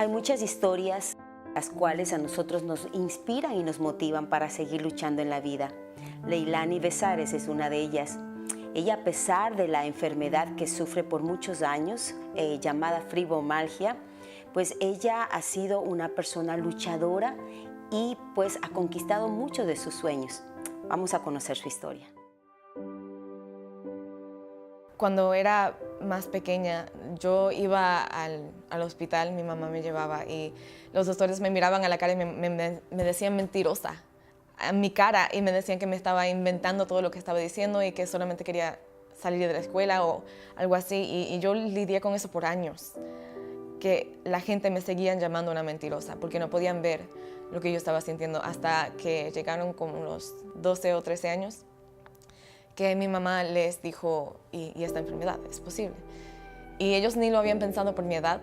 Hay muchas historias las cuales a nosotros nos inspiran y nos motivan para seguir luchando en la vida. Leilani Besares es una de ellas. Ella, a pesar de la enfermedad que sufre por muchos años, llamada fibromialgia, pues ella ha sido una persona luchadora y pues ha conquistado muchos de sus sueños. Vamos a conocer su historia. Cuando era más pequeña, yo iba al hospital, mi mamá me llevaba y los doctores me miraban a la cara y me decían mentirosa a mi cara y me decían que me estaba inventando todo lo que estaba diciendo y que solamente quería salir de la escuela o algo así. Y yo lidié con eso por años, que la gente me seguía llamando una mentirosa porque no podían ver lo que yo estaba sintiendo hasta que llegaron como los 12 o 13 años. Que mi mamá les dijo, y esta enfermedad es posible. Y ellos ni lo habían pensado por mi edad,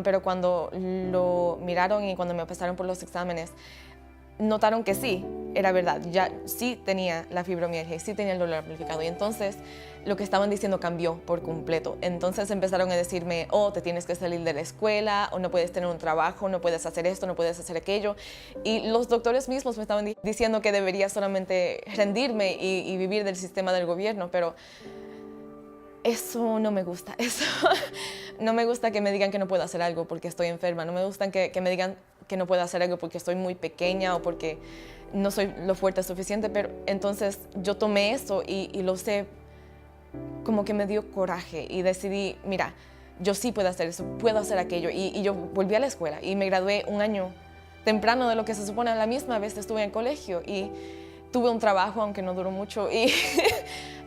pero cuando lo miraron y cuando me pasaron por los exámenes, notaron que sí, era verdad, ya sí tenía la fibromialgia y sí tenía el dolor amplificado. Y entonces lo que estaban diciendo cambió por completo. Entonces empezaron a decirme, oh, te tienes que salir de la escuela, o no puedes tener un trabajo, no puedes hacer esto, no puedes hacer aquello. Y los doctores mismos me estaban diciendo que debería solamente rendirme y vivir del sistema del gobierno, pero eso no me gusta. Eso no me gusta que me digan que no puedo hacer algo porque estoy enferma. No me gusta que me digan que no puedo hacer algo porque estoy muy pequeña o porque no soy lo fuerte suficiente. Pero entonces yo tomé eso y lo sé, como que me dio coraje y decidí, mira, yo sí puedo hacer eso, puedo hacer aquello. Y yo volví a la escuela y me gradué un año temprano de lo que se supone. A la misma vez estuve en el colegio y tuve un trabajo, aunque no duró mucho, y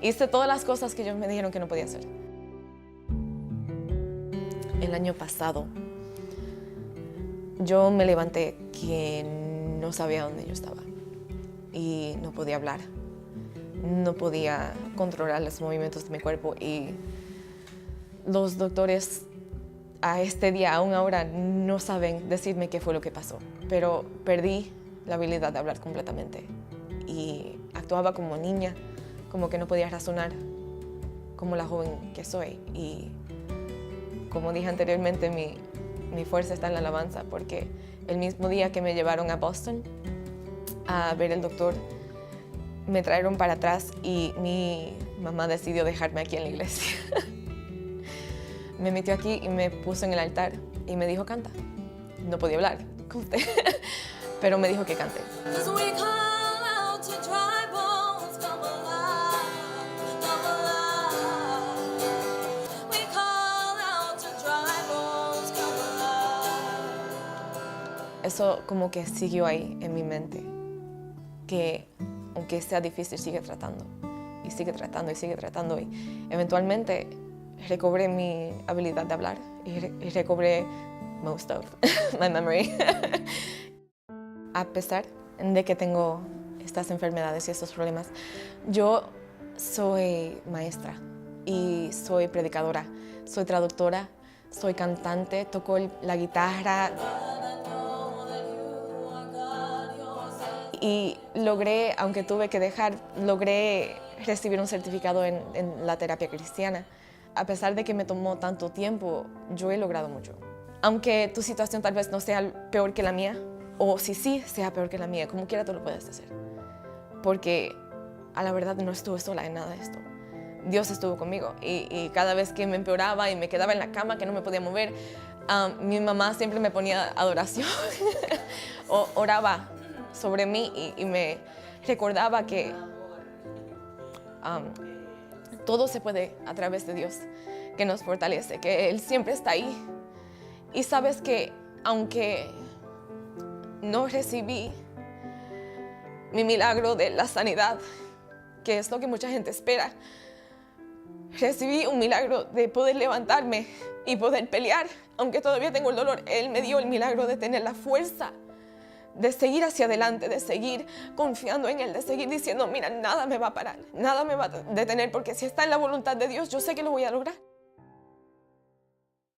hice todas las cosas que ellos me dijeron que no podía hacer. El año pasado, yo me levanté que no sabía dónde yo estaba y no podía hablar, no podía controlar los movimientos de mi cuerpo y los doctores a este día, aún ahora, no saben decirme qué fue lo que pasó, pero perdí la habilidad de hablar completamente y actuaba como niña, como que no podía razonar como la joven que soy. Y como dije anteriormente, mi fuerza está en la alabanza, porque el mismo día que me llevaron a Boston a ver el doctor, me trajeron para atrás y mi mamá decidió dejarme aquí en la iglesia. Me metió aquí y me puso en el altar y me dijo, canta. No podía hablar, como usted, pero me dijo que cante. Eso como que siguió ahí en mi mente, que aunque sea difícil, sigue tratando, y sigue tratando, y sigue tratando. Y eventualmente recobré mi habilidad de hablar y recobré most of my memory. A pesar de que tengo estas enfermedades y estos problemas, yo soy maestra y soy predicadora, soy traductora, soy cantante, toco la guitarra. Y logré, aunque tuve que dejar, logré recibir un certificado en la terapia cristiana. A pesar de que me tomó tanto tiempo, yo he logrado mucho. Aunque tu situación tal vez no sea peor que la mía, o si sí sea peor que la mía, como quiera tú lo puedes hacer. Porque a la verdad no estuve sola en nada de esto. Dios estuvo conmigo y cada vez que me empeoraba y me quedaba en la cama que no me podía mover, mi mamá siempre me ponía adoración o oraba sobre mí y me recordaba que todo se puede a través de Dios, que nos fortalece, que Él siempre está ahí. Y sabes que aunque no recibí mi milagro de la sanidad, que es lo que mucha gente espera, recibí un milagro de poder levantarme y poder pelear. Aunque todavía tengo el dolor, Él me dio el milagro de tener la fuerza de seguir hacia adelante, de seguir confiando en Él, de seguir diciendo, mira, nada me va a parar, nada me va a detener, porque si está en la voluntad de Dios, yo sé que lo voy a lograr.